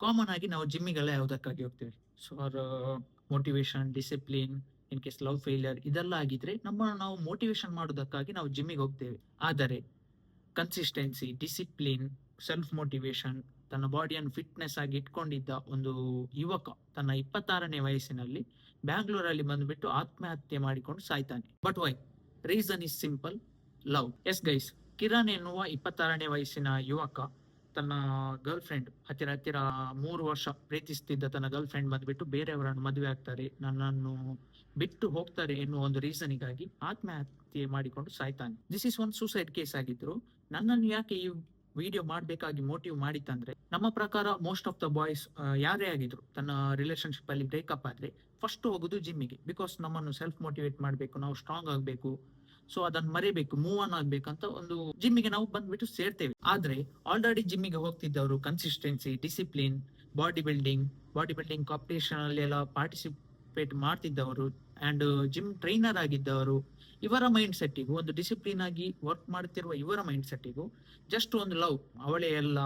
Common ಆಗಿ ನಾವು ಜಿಮ್ಮಿಗೆಲ್ಲ ಯಾವುದಕ್ಕಾಗಿ ಹೋಗ್ತೀವಿ? For motivation, discipline, in case love failure ಇದೆಲ್ಲ ಆಗಿದ್ರೆ ನಾವು ಮೋಟಿವೇಶನ್ ಮಾಡೋದಕ್ಕಾಗಿ ನಾವು ಜಿಮ್ಮಿಗೆ ಹೋಗ್ತೇವೆ. ಆದರೆ ಕನ್ಸಿಸ್ಟೆನ್ಸಿ, ಡಿಸಿಪ್ಲಿನ್, ಸೆಲ್ಫ್ ಮೋಟಿವೇಶನ್, ತನ್ನ ಬಾಡಿಯನ್ನು ಫಿಟ್ನೆಸ್ ಆಗಿ ಇಟ್ಕೊಂಡಿದ್ದ ಒಂದು ಯುವಕ ತನ್ನ 26ನೇ ವಯಸ್ಸಿನಲ್ಲಿ ಬ್ಯಾಂಗ್ಳೂರಲ್ಲಿ ಬಂದ್ಬಿಟ್ಟು ಆತ್ಮಹತ್ಯೆ ಮಾಡಿಕೊಂಡು ಸಾಯ್ತಾನೆ. But why? Reason is simple: love. Yes guys, Kiran ಎನ್ನುವ 26ನೇ ವಯಸ್ಸಿನ ಯುವಕ ತನ್ನ ಗರ್ಲ್ ಫ್ರೆಂಡ್, ಹತ್ತಿರ 3 ವರ್ಷ ಪ್ರೀತಿಸ್ತಿದ್ದ ತನ್ನ ಗರ್ಲ್ ಫ್ರೆಂಡ್ ಬಂದ್ಬಿಟ್ಟು ಬೇರೆಯವರನ್ನು ಮದುವೆ ಆಗ್ತಾರೆ, ನನ್ನನ್ನು ಬಿಟ್ಟು ಹೋಗ್ತಾರೆ ಎನ್ನುವ ಒಂದು ರೀಸನ್ಗಾಗಿ ಆತ್ಮಹತ್ಯೆ ಮಾಡಿಕೊಂಡು ಸಾಯ್ತಾನೆ. This is one suicide case ಆಗಿದ್ರು. ನನ್ನನ್ನು ಯಾಕೆ ಈ ವಿಡಿಯೋ ಮಾಡ್ಬೇಕಾಗಿ ಮೋಟಿವ್ ಮಾಡಿತ್ತಂದ್ರೆ, ನಮ್ಮ ಪ್ರಕಾರ ಮೋಸ್ಟ್ ಆಫ್ ದ ಬಾಯ್ಸ್ ಯಾರೇ ಆಗಿದ್ರು ತನ್ನ ರಿಲೇಶನ್ಶಿಪ್ ಅಲ್ಲಿ ಬ್ರೇಕಪ್ ಆದ್ರೆ ಫಸ್ಟ್ ಹೋಗುದು ಜಿಮ್ಮಿಗೆ. ಬಿಕಾಸ್ ನಮ್ಮನ್ನು ಸೆಲ್ಫ್ ಮೋಟಿವೇಟ್ ಮಾಡಬೇಕು, ನಾವು ಸ್ಟ್ರಾಂಗ್ ಆಗಬೇಕು, ಸೊ ಅದನ್ನ ಮರಿಬೇಕು, ಮೂವ್ ಆನ್ ಆಗ್ಬೇಕಂತ ಒಂದು ಜಿಮ್ಮಿಗೆ ನಾವು ಬಂದ್ಬಿಟ್ಟು ಸೇರ್ತೇವೆ. ಆದ್ರೆ ಆಲ್ರೆಡಿ ಜಿಮ್ಮಿಗೆ ಹೋಗ್ತಿದ್ದವರು consistency, discipline, body building competition ಅಲ್ಲಿ ಎಲ್ಲ ಪಾರ್ಟಿಸಿಪೇಟ್ ಮಾಡ್ತಿದ್ದವರು ಅಂಡ್ ಜಿಮ್ ಟ್ರೈನರ್ ಆಗಿದ್ದವರು, ಇವರ ಮೈಂಡ್ ಸೆಟ್ಟಿಗೂ, ಒಂದು ಡಿಸಿಪ್ಲಿನ್ ಆಗಿ ವರ್ಕ್ ಮಾಡ್ತಿರುವ ಇವರ ಮೈಂಡ್ ಸೆಟ್ಟಿಗೂ ಜಸ್ಟ್ ಒಂದು ಲವ್, ಅವಳೇ ಎಲ್ಲ,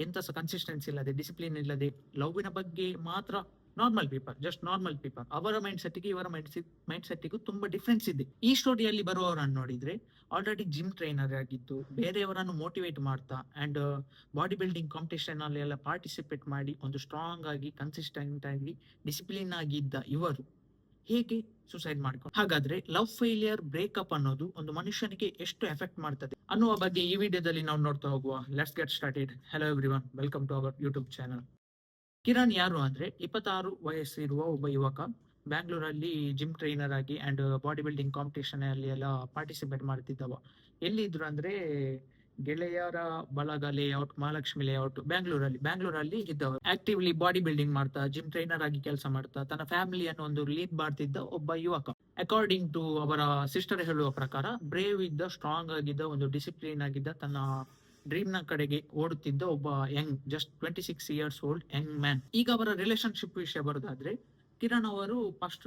ಎಂತ ಸಹ ಕನ್ಸಿಸ್ಟೆನ್ಸಿ ಇಲ್ಲದೆ, ಡಿಸಿಪ್ಲಿನ್ ಇಲ್ಲದೆ, ಲವ್ವಿನ ಬಗ್ಗೆ ಮಾತ್ರ ನಾರ್ಮಲ್ ಪೀಪಲ್, ಅವರ ಮೈಂಡ್ ಸೆಟ್ಗೆ ಇವರ ಮೈಂಡ್ ಸೆಟ್ಗೂ ತುಂಬಾ ಡಿಫ್ರೆನ್ಸ್ ಇದೆ. ಈ ಸ್ಟೋರಿಯಲ್ಲಿ ಬರುವವರನ್ನು ನೋಡಿದ್ರೆ ಆಲ್ರೆಡಿ ಜಿಮ್ ಟ್ರೈನರ್ ಆಗಿದ್ದು, ಬೇರೆಯವರನ್ನು ಮೋಟಿವೇಟ್ ಮಾಡ್ತಾ ಅಂಡ್ ಬಾಡಿ ಬಿಲ್ಡಿಂಗ್ ಕಾಂಪಿಟೇಷನ್ ಅಲ್ಲಿ ಎಲ್ಲ ಪಾರ್ಟಿಸಿಪೇಟ್ ಮಾಡಿ ಒಂದು ಸ್ಟ್ರಾಂಗ್ ಆಗಿ, ಕನ್ಸಿಸ್ಟೆಂಟ್ ಆಗಿ, ಡಿಸಿಪ್ಲಿನ್ ಆಗಿದ್ದ ಇವರು ಹೇಗೆ ಸುಸೈಡ್ ಮಾಡ್ಕೊಂಡು? ಹಾಗಾದ್ರೆ ಲವ್ ಫೇಲಿಯರ್, ಬ್ರೇಕಪ್ ಅನ್ನೋದು ಒಂದು ಮನುಷ್ಯನಿಗೆ ಎಷ್ಟು ಎಫೆಕ್ಟ್ ಮಾಡ್ತದೆ ಅನ್ನುವ ಬಗ್ಗೆ ಈ ವಿಡಿಯೋದಲ್ಲಿ ನಾವು ನೋಡ್ತಾ ಹೋಗುವ. Let's get started. Hello everyone, welcome to our YouTube channel. Kiran ಯಾರು ಅಂದ್ರೆ 26 ವಯಸ್ಸಿರುವ ಒಬ್ಬ ಯುವಕ, ಬ್ಯಾಂಗ್ಳೂರಲ್ಲಿ ಜಿಮ್ ಟ್ರೈನರ್ ಆಗಿ ಅಂಡ್ ಬಾಡಿ ಬಿಲ್ಡಿಂಗ್ ಕಾಂಪಿಟೇಷನ್ ಅಲ್ಲಿ ಎಲ್ಲ ಪಾರ್ಟಿಸಿಪೇಟ್ ಮಾಡ್ತಿದ್ದವ. ಎಲ್ಲಿದ್ರು ಅಂದ್ರೆ ಗೆಳೆಯರ ಬಳಗ ಲೇಔಟ್, ಮಹಾಲಕ್ಷ್ಮಿ ಲೇಔಟ್, ಬ್ಯಾಂಗ್ಳೂರಲ್ಲಿ ಇದ್ದವರು. ಆಕ್ಟಿವ್ಲಿ ಬಾಡಿ ಬಿಲ್ಡಿಂಗ್ ಮಾಡ್ತಾ, ಜಿಮ್ ಟ್ರೈನರ್ ಆಗಿ ಕೆಲಸ ಮಾಡ್ತಾ, ತನ್ನ ಫ್ಯಾಮಿಲಿಯನ್ನು ಒಂದು ಲೀಡ್ ಮಾಡ್ತಿದ್ದ ಒಬ್ಬ ಯುವಕ. ಅಕಾರ್ಡಿಂಗ್ ಟು ಅವರ ಸಿಸ್ಟರ್ ಹೇಳುವ ಪ್ರಕಾರ, ಬ್ರೇವ್ ಇದ್ದ, ಸ್ಟ್ರಾಂಗ್ ಆಗಿದ್ದ, ಒಂದು ಡಿಸಿಪ್ಲಿನ್ ಆಗಿದ್ದ, ತನ್ನ ಡ್ರೀಮ್ ನ ಕಡೆಗೆ ಓಡುತ್ತಿದ್ದ ಒಬ್ಬ Young, just 26 years old Young man. ಈಗ ಅವರ ರಿಲೇಶನ್ಶಿಪ್ ವಿಷಯ ಬರೋದಾದ್ರೆ, ಕಿರಣ್ ಅವರು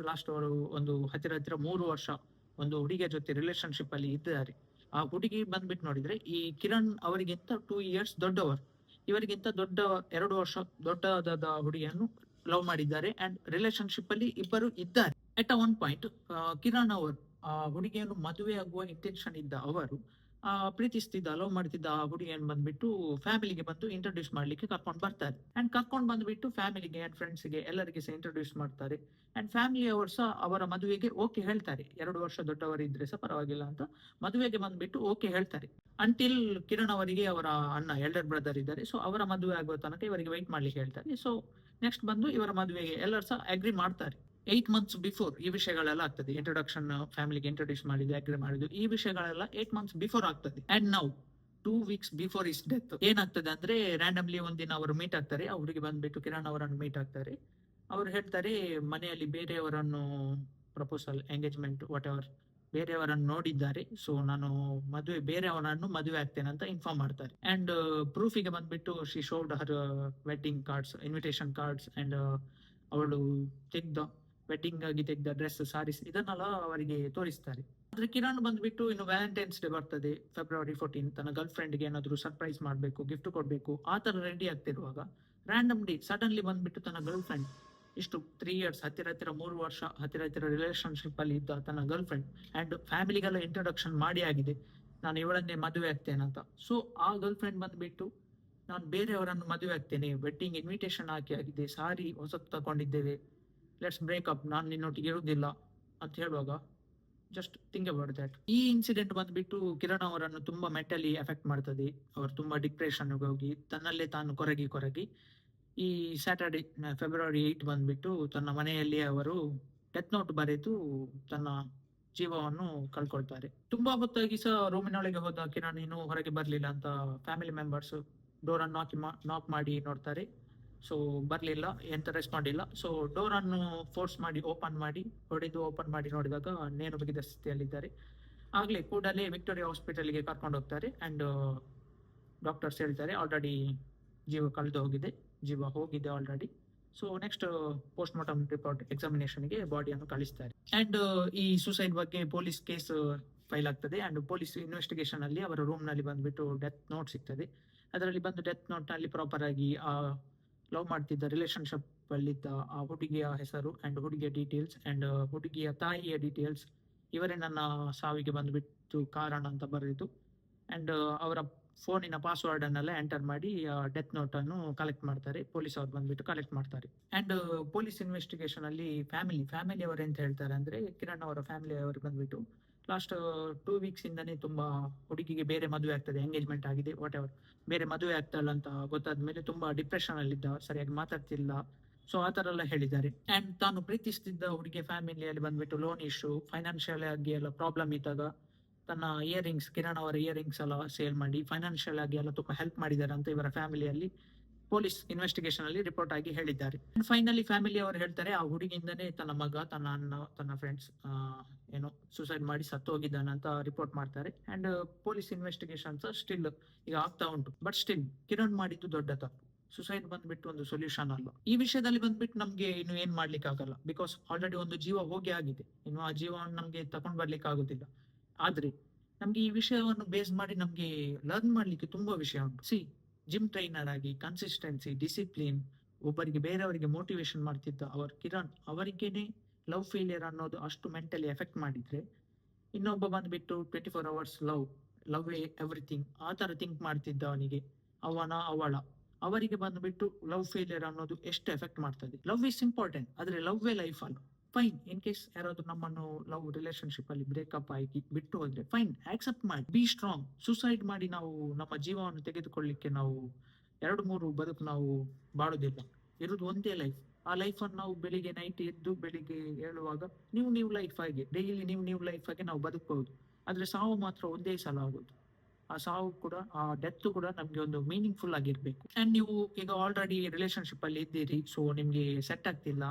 ಲಾಸ್ಟ್ ಅವರು ಒಂದು ಹತ್ತಿರ 3 ವರ್ಷ ಒಂದು ಹುಡುಗಿಯ ಜೊತೆ ರಿಲೇಶನ್ಶಿಪ್ ಅಲ್ಲಿ ಇದ್ದಾರೆ. ಆ ಹುಡುಗಿ ಬಂದ್ಬಿಟ್ಟು ನೋಡಿದ್ರೆ ಈ ಕಿರಣ್ ಅವರಿಗಿಂತ 2 ಇಯರ್ಸ್ ದೊಡ್ಡವರು. ಇವರಿಗಿಂತ 2 ವರ್ಷ ದೊಡ್ಡದಾದ ಹುಡುಗಿಯನ್ನು ಲವ್ ಮಾಡಿದ್ದಾರೆ ಅಂಡ್ ರಿಲೇಶನ್ಶಿಪ್ ಅಲ್ಲಿ ಇಬ್ಬರು ಇದ್ದಾರೆ. ಎಟ್ ಒನ್ ಪಾಯಿಂಟ್ ಕಿರಣ್ ಅವರು ಆ ಹುಡುಗಿಯನ್ನು ಮದುವೆ ಆಗುವ ಇಂಟೆನ್ಷನ್ ಇದ್ದ ಅವರು ಪ್ರೀತಿಸ್ತಿದ್ದ, ಲವ್ ಮಾಡ್ತಿದ್ದ ಆ ಹುಡುಗಿಯನ್ನು ಬಂದ್ಬಿಟ್ಟು ಫ್ಯಾಮಿಲಿಗೆ ಬಂದು ಇಂಟ್ರೊಡ್ಯೂಸ್ ಮಾಡ್ಲಿಕ್ಕೆ ಕರ್ಕೊಂಡು ಬರ್ತಾರೆ. ಅಂಡ್ ಕರ್ಕೊಂಡು ಬಂದ್ಬಿಟ್ಟು ಫ್ಯಾಮಿಲಿಗೆ ಅಂಡ್ ಫ್ರೆಂಡ್ಸ್ಗೆ ಎಲ್ಲರಿಗೆ ಸಹ ಇಂಟ್ರೊಡ್ಯೂಸ್ ಮಾಡ್ತಾರೆ. ಅಂಡ್ ಫ್ಯಾಮಿಲಿ ಅವರು ಸಹ ಅವರ ಮದುವೆಗೆ ಓಕೆ ಹೇಳ್ತಾರೆ. 2 ವರ್ಷ ದೊಡ್ಡವರಿದ್ರೆ ಸಹ ಪರವಾಗಿಲ್ಲ ಅಂತ ಮದುವೆಗೆ ಬಂದ್ಬಿಟ್ಟು ಓಕೆ ಹೇಳ್ತಾರೆ. ಅಂಟಿಲ್ ಕಿರಣ್ ಅವರಿಗೆ ಅವರ ಅಣ್ಣ, ಎಲ್ಡರ್ ಬ್ರದರ್ ಇದ್ದಾರೆ, ಸೊ ಅವರ ಮದುವೆ ಆಗುವ ತನಕ ಇವರಿಗೆ ವೆಯ್ಟ್ ಮಾಡ್ಲಿಕ್ಕೆ ಹೇಳ್ತಾರೆ. ಸೊ ನೆಕ್ಸ್ಟ್ ಬಂದು ಇವರ ಮದುವೆಗೆ ಎಲ್ಲರೂ ಸಹ ಅಗ್ರಿ ಮಾಡ್ತಾರೆ. 8 months ಬಿಫೋರ್ ಈ ವಿಷಯಗಳೆಲ್ಲ ಆಗ್ತದೆ. ಇಂಟ್ರೊಡಕ್ಷನ್, ಫ್ಯಾಮಿಲಿಗೆ ಇಂಟ್ರೊಡ್ಯೂಸ್ ಮಾಡಿದ್ದು, ಅಗ್ರಿ ಮಾಡಿದ್ದು, ಈ ವಿಷಯಗಳೆಲ್ಲ 8 months ಬಿಫೋರ್ ಆಗ್ತದೆ. And now 2 weeks before is death ಏನಾಗ್ತದೆ ಅಂದ್ರೆ, ರ್ಯಾಂಡಮ್ಲಿ ಒಂದಿನ ಅವರು ಮೀಟ್ ಆಗ್ತಾರೆ. ಆ ಹುಡುಗಿ ಬಂದ್ಬಿಟ್ಟು ಕಿರಣ್ ಅವರನ್ನು ಮೀಟ್ ಆಗ್ತಾರೆ. ಅವ್ರು ಹೇಳ್ತಾರೆ, ಮನೆಯಲ್ಲಿ ಬೇರೆಯವರನ್ನು ಪ್ರಪೋಸಲ್, ಎಂಗೇಜ್ಮೆಂಟ್, ವಾಟ್ ಎವರ್ ಬೇರೆಯವರನ್ನು ನೋಡಿದ್ದಾರೆ, ಸೊ ನಾನು ಬೇರೆಯವರನ್ನು ಮದುವೆ ಆಗ್ತೇನೆ ಅಂತ ಇನ್ಫಾರ್ಮ್ ಮಾಡ್ತಾರೆ. ಅಂಡ್ ಪ್ರೂಫಿಗೆ ಬಂದ್ಬಿಟ್ಟು she showed Har wedding cards, invitation cards and ಅವಳು ವೆಡ್ಡಿಂಗ್ ಆಗಿ ತೆಗೆದ ಡ್ರೆಸ್, ಸಾರೀಸ್, ಇದನ್ನೆಲ್ಲ ಅವರಿಗೆ ತೋರಿಸ್ತಾರೆ. ಆದ್ರೆ ಕಿರಣ್ ಬಂದ್ಬಿಟ್ಟು ಇನ್ನು ವ್ಯಾಲೆಂಟೈನ್ಸ್ ಡೇ ಬರ್ತದೆ, February 14, ತನ್ನ ಗರ್ಲ್ ಫ್ರೆಂಡ್ಗೆ ಏನಾದ್ರು ಸರ್ಪ್ರೈಸ್ ಮಾಡ್ಬೇಕು, ಗಿಫ್ಟ್ ಕೊಡ್ಬೇಕು, ಆ ತರ ರೆಡಿ ಆಗ್ತಿರುವಾಗ ರ್ಯಾಂಡಮ್ಲಿ ಸಡನ್ಲಿ ಬಂದ್ಬಿಟ್ಟು ತನ್ನ ಗರ್ಲ್ ಫ್ರೆಂಡ್, ಇಷ್ಟು 3 years, ಹತ್ತಿರ 3 ವರ್ಷ ಹತ್ತಿರ ರಿಲೇಶನ್ಶಿಪ್ ಅಲ್ಲಿ ಇದ್ದ ತನ್ನ ಗರ್ಲ್ ಫ್ರೆಂಡ್ ಅಂಡ್ ಫ್ಯಾಮಿಲಿಗೆಲ್ಲ ಇಂಟ್ರೊಡಕ್ಷನ್ ಮಾಡಿ ಆಗಿದೆ, ನಾನು ಇವಳನ್ನೇ ಮದುವೆ ಆಗ್ತೇನೆ ಅಂತ. ಸೊ ಆ ಗರ್ಲ್ ಫ್ರೆಂಡ್ ಬಂದ್ಬಿಟ್ಟು, ನಾನು ಬೇರೆಯವರನ್ನು ಮದುವೆ ಆಗ್ತೇನೆ, ವೆಡ್ಡಿಂಗ್ ಇನ್ವಿಟೇಷನ್ ಹಾಕಿ ಆಗಿದೆ, ಸಾರಿ ಹೊಸತ್ತು ತಗೊಂಡಿದ್ದೇವೆ, ಲೆಟ್ಸ್ ಬ್ರೇಕಪ್, ನಾನು ನಿನ್ನೊಟ್ಟಿಗೆ ಇರುವುದಿಲ್ಲ ಅಂತ ಹೇಳುವಾಗ, ಜಸ್ಟ್ ಥಿಂಕ್ ಅಬೌಟ್ ದಟ್. ಈ ಇನ್ಸಿಡೆಂಟ್ ಬಂದ್ಬಿಟ್ಟು ಕಿರಣ್ ಅವರನ್ನು ತುಂಬಾ ಮೆಂಟಲಿ ಎಫೆಕ್ಟ್ ಮಾಡ್ತದೆ. ಅವರು ತುಂಬಾ ಡಿಪ್ರೆಷನ್ ಹೋಗಿ ತನ್ನಲ್ಲೇ ತಾನು ಕೊರಗಿ ಈ ಸ್ಯಾಟರ್ಡೆ February 8 ಬಂದ್ಬಿಟ್ಟು ತನ್ನ ಮನೆಯಲ್ಲಿ ಅವರು ಡೆತ್ ನೋಟ್ ಬರೆದು ತನ್ನ ಜೀವವನ್ನು ಕಳ್ಕೊಳ್ತಾರೆ. ತುಂಬಾ ಹೊತ್ತಾಗಿ ಸಹ ರೂಮಿನೊಳಗೆ ಹೋದ ಕಿರಣ್ ಇನ್ನೂ ಹೊರಗೆ ಬರ್ಲಿಲ್ಲ ಅಂತ ಫ್ಯಾಮಿಲಿ ಮೆಂಬರ್ಸ್ ಡೋರ್ ಅನ್ನು ನಾಕ್ ಮಾಡಿ ನೋಡ್ತಾರೆ. ಸೊ ಬರ್ಲಿಲ್ಲ, ಎಂತ ರೆಸ್ಪಾಂಡ್ ಇಲ್ಲ. ಸೊ ಡೋರ್ ಅನ್ನು ಫೋರ್ಸ್ ಮಾಡಿ ಓಪನ್ ಮಾಡಿ ನೋಡಿದಾಗ ನೇಣು ಬಿಗಿದ ಸ್ಥಿತಿಯಲ್ಲಿದ್ದಾರೆ. ಆಗ್ಲೇ ಕೂಡಲೇ ವಿಕ್ಟೋರಿಯಾ ಹಾಸ್ಪಿಟಲ್ಗೆ ಕರ್ಕೊಂಡು ಹೋಗ್ತಾರೆ ಅಂಡ್ ಡಾಕ್ಟರ್ಸ್ ಹೇಳ್ತಾರೆ ಆಲ್ರೆಡಿ ಜೀವ ಹೋಗಿದೆ already. So next post mortem report ಎಕ್ಸಾಮಿನೇಷನ್ಗೆ ಬಾಡಿಯನ್ನು ಕಳಿಸ್ತಾರೆ. ಅಂಡ್ ಈ ಸೂಸೈಡ್ ಬಗ್ಗೆ ಪೊಲೀಸ್ ಕೇಸ್ ಫೈಲ್ ಆಗ್ತದೆ ಅಂಡ್ ಪೊಲೀಸ್ ಇನ್ವೆಸ್ಟಿಗೇಷನ್ ಅಲ್ಲಿ ಅವರ ರೂಮ್ ನಲ್ಲಿ ಬಂದ್ಬಿಟ್ಟು ಡೆತ್ ನೋಟ್ ಸಿಗ್ತದೆ. ಅದರಲ್ಲಿ ಬಂದು ಡೆತ್ ನೋಟ್ ನಲ್ಲಿ ಪ್ರಾಪರ್ ಆಗಿ ಲವ್ ಮಾಡ್ತಿದ್ದ ರಿಲೇಶನ್ಶಿಪ್ ಅಲ್ಲಿದ್ದ ಆ ಹುಡುಗಿಯ ಹೆಸರು ಅಂಡ್ ಹುಡುಗಿಯ ಡೀಟೇಲ್ಸ್ ಅಂಡ್ ಹುಡುಗಿಯ ತಾಯಿಯ ಡೀಟೇಲ್ಸ್ ಇವರೇ ನನ್ನ ಸಾವಿಗೆ ಬಂದ್ಬಿಟ್ಟು ಕಾರಣ ಅಂತ ಬರೆದು ಅಂಡ್ ಅವರ ಫೋನಿನ ಪಾಸ್ವರ್ಡ್ ಅನ್ನೆಲ್ಲ ಎಂಟರ್ ಮಾಡಿ ಡೆತ್ ನೋಟ್ ಅನ್ನು ಕಲೆಕ್ಟ್ ಮಾಡ್ತಾರೆ. ಪೊಲೀಸ್ ಅವ್ರು ಬಂದ್ಬಿಟ್ಟು ಕಲೆಕ್ಟ್ ಮಾಡ್ತಾರೆ. ಅಂಡ್ ಪೊಲೀಸ್ ಇನ್ವೆಸ್ಟಿಗೇಷನ್ ಅಲ್ಲಿ ಫ್ಯಾಮಿಲಿ ಅವರು ಎಂತ ಹೇಳ್ತಾರೆ ಅಂದ್ರೆ, ಕಿರಣ್ ಅವರ ಫ್ಯಾಮಿಲಿ ಅವರು ಬಂದ್ಬಿಟ್ಟು ಲಾಸ್ಟ್ 2 ವೀಕ್ಸ್ ಇಂದಾನೆ ತುಂಬಾ ಹುಡುಗಿಗೆ ಬೇರೆ ಮದುವೆ ಆಗ್ತದೆ, ಎಂಗೇಜ್ಮೆಂಟ್ ಆಗಿದೆ, ವಾಟ್ ಎವರ್, ಬೇರೆ ಮದುವೆ ಆಗ್ತಾಳ ಅಂತ ಗೊತ್ತಾದ್ಮೇಲೆ ತುಂಬಾ ಡಿಪ್ರೆಷನ್ ಅಲ್ಲಿದ್ದ, ಸರಿಯಾಗಿ ಮಾತಾಡ್ತಿಲ್ಲ. ಸೊ ಆ ತರ ಎಲ್ಲ ಹೇಳಿದ್ದಾರೆ. ಅಂಡ್ ತಾನು ಪ್ರೀತಿಸ್ತಿದ್ದ ಹುಡುಗಿಯ ಫ್ಯಾಮಿಲಿಯಲ್ಲಿ ಬಂದ್ಬಿಟ್ಟು ಲೋನ್ ಇಶ್ಯೂ, ಫೈನಾನ್ಷಿಯಲ್ ಆಗಿ ಎಲ್ಲ ಪ್ರಾಬ್ಲಮ್ ಇದ್ದಾಗ ತನ್ನ ಇಯರಿಂಗ್ಸ್, ಕಿರಣ್ ಅವರ ಇಯರಿಂಗ್ಸ್ ಎಲ್ಲ ಸೇಲ್ ಮಾಡಿ ಫೈನಾನ್ಷಿಯಲ್ ಆಗಿ ಎಲ್ಲ ತುಂಬಾ ಹೆಲ್ಪ್ ಮಾಡಿದ್ದಾರೆ ಅಂತ ಇವರ ಫ್ಯಾಮಿಲಿಯಲ್ಲಿ ಪೊಲೀಸ್ ಇನ್ವೆಸ್ಟಿಗೇಷನ್ ಅಲ್ಲಿ ರಿಪೋರ್ಟ್ ಆಗಿ ಹೇಳಿದ್ದಾರೆ. ಫೈನಲಿ ಫ್ಯಾಮಿಲಿ ಅವರು ಹೇಳ್ತಾರೆ ಆ ಹುಡುಗಿಯಿಂದನೇ ತನ್ನ ಮಗ, ತನ್ನ ಅಣ್ಣ, ತನ್ನ ಫ್ರೆಂಡ್ಸ್ ಏನೋ ಸೂಸೈಡ್ ಮಾಡಿ ಸತ್ತು ಹೋಗಿದ್ದಾನೆ ಅಂತ ರಿಪೋರ್ಟ್ ಮಾಡ್ತಾರೆ. ಅಂಡ್ ಪೊಲೀಸ್ ಇನ್ವೆಸ್ಟಿಗೇಷನ್ಸ್ ಸ್ಟಿಲ್ ಈಗ ಆಗ್ತಾ ಉಂಟು. ಬಟ್ ಸ್ಟಿಲ್ ಕಿರಣ್ ಮಾಡಿದ್ದು ದೊಡ್ಡ ತಪ್ಪು. ಸುಸೈಡ್ ಬಂದ್ಬಿಟ್ಟು ಒಂದು ಸೊಲ್ಯೂಷನ್ ಅಲ್ಲ. ಈ ವಿಷಯದಲ್ಲಿ ಬಂದ್ಬಿಟ್ಟು ನಮ್ಗೆ ಇನ್ನು ಏನ್ ಮಾಡ್ಲಿಕ್ಕೆ ಆಗಲ್ಲ, ಬಿಕಾಸ್ ಆಲ್ರೆಡಿ ಒಂದು ಜೀವ ಹೋಗಿ ಆಗಿದೆ. ಇನ್ನು ಆ ಜೀವವನ್ನು ನಮ್ಗೆ ತಕೊಂಡ್ ಬರ್ಲಿಕ್ಕೆ ಆಗುದಿಲ್ಲ. ಆದ್ರೆ ನಮ್ಗೆ ಈ ವಿಷಯವನ್ನು ಬೇಸ್ ಮಾಡಿ ನಮ್ಗೆ ಲರ್ನ್ ಮಾಡ್ಲಿಕ್ಕೆ ತುಂಬಾ ವಿಷಯ ಉಂಟು. ಜಿಮ್ ಟ್ರೈನರ್ ಆಗಿ ಕನ್ಸಿಸ್ಟೆನ್ಸಿ, ಡಿಸಿಪ್ಲಿನ್, ಒಬ್ಬರಿಗೆ ಬೇರೆಯವರಿಗೆ ಮೋಟಿವೇಶನ್ ಮಾಡ್ತಿದ್ದ ಕಿರಣ್ ಅವರಿಗೇನೆ ಲವ್ ಫೇಲಿಯರ್ ಅನ್ನೋದು ಅಷ್ಟು ಮೆಂಟಲಿ ಎಫೆಕ್ಟ್ ಮಾಡಿದ್ರೆ, ಇನ್ನೊಬ್ಬ ಬಂದ್ಬಿಟ್ಟು 24 hours ಲವ್ ಎವ್ರಿಥಿಂಗ್ ಆ ತರ ಥಿಂಕ್ ಮಾಡ್ತಿದ್ದ ಅವನಿಗೆ, ಅವರಿಗೆ ಬಂದ್ಬಿಟ್ಟು ಲವ್ ಫೇಲಿಯರ್ ಅನ್ನೋದು ಎಷ್ಟು ಎಫೆಕ್ಟ್ ಮಾಡ್ತದೆ. ಲವ್ ಇಸ್ ಇಂಪಾರ್ಟೆಂಟ್, ಆದ್ರೆ ಲವ್ ಲೈಫ್ ಅಲ್ಲ. ಫೈನ್, ಇನ್ ಕೇಸ್ ಯಾರಾದ್ರೂ ನಮ್ಮನ್ನು ಲವ್ ರಿಲೇಶನ್ಶಿಪ್ ಅಲ್ಲಿ ಬ್ರೇಕಪ್ ಆಗಿ ಬಿಟ್ಟು ಹೋದ್ರೆ ಫೈನ್, ಆಕ್ಸೆಪ್ಟ್ ಮಾಡಿ, ಬಿ ಸ್ಟ್ರಾಂಗ್. ಸುಸೈಡ್ ಮಾಡಿ ನಾವು ನಮ್ಮ ಜೀವವನ್ನು ತೆಗೆದುಕೊಳ್ಳಿಕ್ಕೆ ನಾವು 2-3 ಬದುಕು ನಾವು ಬಾಳುದಿಲ್ಲ. ಇರುವುದು ಒಂದೇ ಲೈಫ್. ಆ ಲೈಫ್ ಅನ್ನು ನಾವು ಬೆಳಿಗ್ಗೆ ನೈಟ್ ಎದ್ದು ಬೆಳಿಗ್ಗೆ ಹೇಳುವಾಗ ನೀವು ಲೈಫ್ ಆಗಿ ಡೈಲಿ ನೀವು ಲೈಫ್ ಆಗಿ ನಾವು ಬದುಕಬಹುದು. ಆದ್ರೆ ಸಾವು ಮಾತ್ರ ಒಂದೇ ಸಲ ಆಗೋದು. ಆ ಸಾವು ಕೂಡ, ಆ ಡೆತ್ ಕೂಡ ನಮ್ಗೆ ಒಂದು ಮೀನಿಂಗ್ಫುಲ್ ಆಗಿರ್ಬೇಕು. ಅಂಡ್ ನೀವು ಈಗ ಆಲ್ರೆಡಿ ರಿಲೇಶನ್ಶಿಪ್ ಅಲ್ಲಿ ಇದ್ದೀರಿ, ಸೊ ನಿಮ್ಗೆ ಸೆಟ್ ಆಗ್ತಿಲ್ಲ,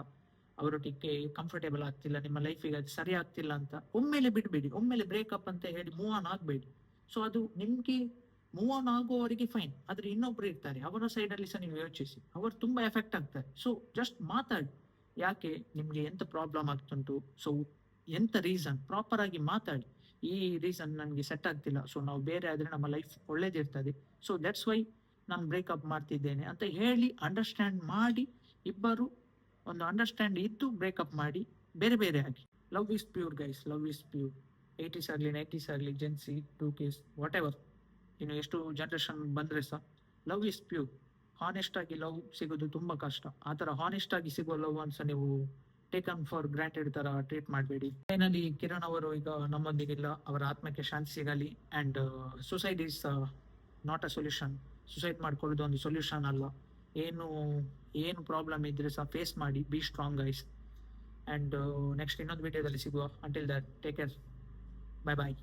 ಅವರೊಟ್ಟಿಗೆ ಕಂಫರ್ಟೇಬಲ್ ಆಗ್ತಿಲ್ಲ, ನಿಮ್ಮ ಲೈಫಿಗೆ ಅದು ಸರಿ ಆಗ್ತಿಲ್ಲ ಅಂತ ಒಮ್ಮೆಲೆ ಬಿಡ್ಬೇಡಿ, ಒಮ್ಮೆಲೆ ಬ್ರೇಕಪ್ ಅಂತ ಹೇಳಿ ಮೂವ್ ಆನ್ ಆಗ್ಬೇಡಿ. ಸೊ ಅದು ನಿಮ್ಗೆ ಮೂವ್ ಆನ್ ಆಗುವವರಿಗೆ ಫೈನ್, ಆದ್ರೆ ಇನ್ನೊಬ್ರು ಇರ್ತಾರೆ, ಅವರ ಸೈಡ್ ಅಲ್ಲಿ ಸಹ ನೀವು ಯೋಚಿಸಿ, ಅವರು ತುಂಬಾ ಎಫೆಕ್ಟ್ ಆಗ್ತಾರೆ. ಸೊ ಜಸ್ಟ್ ಮಾತಾಡಿ, ಯಾಕೆ ನಿಮ್ಗೆ ಎಂತ ಪ್ರಾಬ್ಲಮ್ ಆಗ್ತುಂಟು, ಸೊ ಎಂತ ರೀಸನ್, ಪ್ರಾಪರ್ ಆಗಿ ಮಾತಾಡಿ. ಈ ರೀಸನ್ ನನ್ಗೆ ಸೆಟ್ ಆಗ್ತಿಲ್ಲ, ಸೊ ನಾವು ಬೇರೆ ಆದ್ರೆ ನಮ್ಮ ಲೈಫ್ ಒಳ್ಳೇದಿರ್ತದೆ, ಸೊ ದಟ್ಸ್ ವೈ ನಾನು ಬ್ರೇಕಪ್ ಮಾಡ್ತಿದ್ದೇನೆ ಅಂತ ಹೇಳಿ ಅಂಡರ್ಸ್ಟ್ಯಾಂಡ್ ಮಾಡಿ, ಇಬ್ಬರು ಒಂದು ಅಂಡರ್ಸ್ಟ್ಯಾಂಡ್ ಇದ್ದು ಬ್ರೇಕಪ್ ಮಾಡಿ ಬೇರೆ ಆಗಿ. Love is pure guys, love is pure. 80s ಆಗಲಿ 90s ಆಗಲಿ, ಜೆನ್ಸಿ, 2Ks, ವಾಟ್ ಎವರ್, ಇನ್ನು ಎಷ್ಟು ಜನರೇಷನ್ ಬಂದ್ರೆ ಸಹ ಲವ್ ಇಸ್ ಪ್ಯೂರ್. ಹಾನೆಸ್ಟ್ ಆಗಿ ಲವ್ ಸಿಗೋದು ತುಂಬಾ ಕಷ್ಟ. ಆ ತರ ಹಾನೆಸ್ಟ್ ಆಗಿ ಸಿಗೋ ಲವ್ ಅನ್ಸ ನೀವು ಟೇಕನ್ ಫಾರ್ ಗ್ರಾಂಟೆಡ್ ತರ ಟ್ರೀಟ್ ಮಾಡಬೇಡಿ. ಫೈನಲಿ ಕಿರಣ್ ಅವರು ಈಗ ನಮ್ಮೊಂದಿಗಿಲ್ಲ, ಅವರ ಆತ್ಮಕ್ಕೆ ಶಾಂತಿ ಸಿಗಲಿ. And suicide is not a solution. Suicide ಮಾಡ್ಕೊಳ್ಳೋದು ಒಂದು ಸೊಲ್ಯೂಷನ್ ಅಲ್ಲ. ಏನು ಪ್ರಾಬ್ಲಮ್ ಇದ್ರೆ ಸಹ ಫೇಸ್ ಮಾಡಿ, be strong guys. And next ಇನ್ನೊಂದು ವಿಡಿಯೋದಲ್ಲಿ ಸಿಗುವ. Until that, take care, bye bye.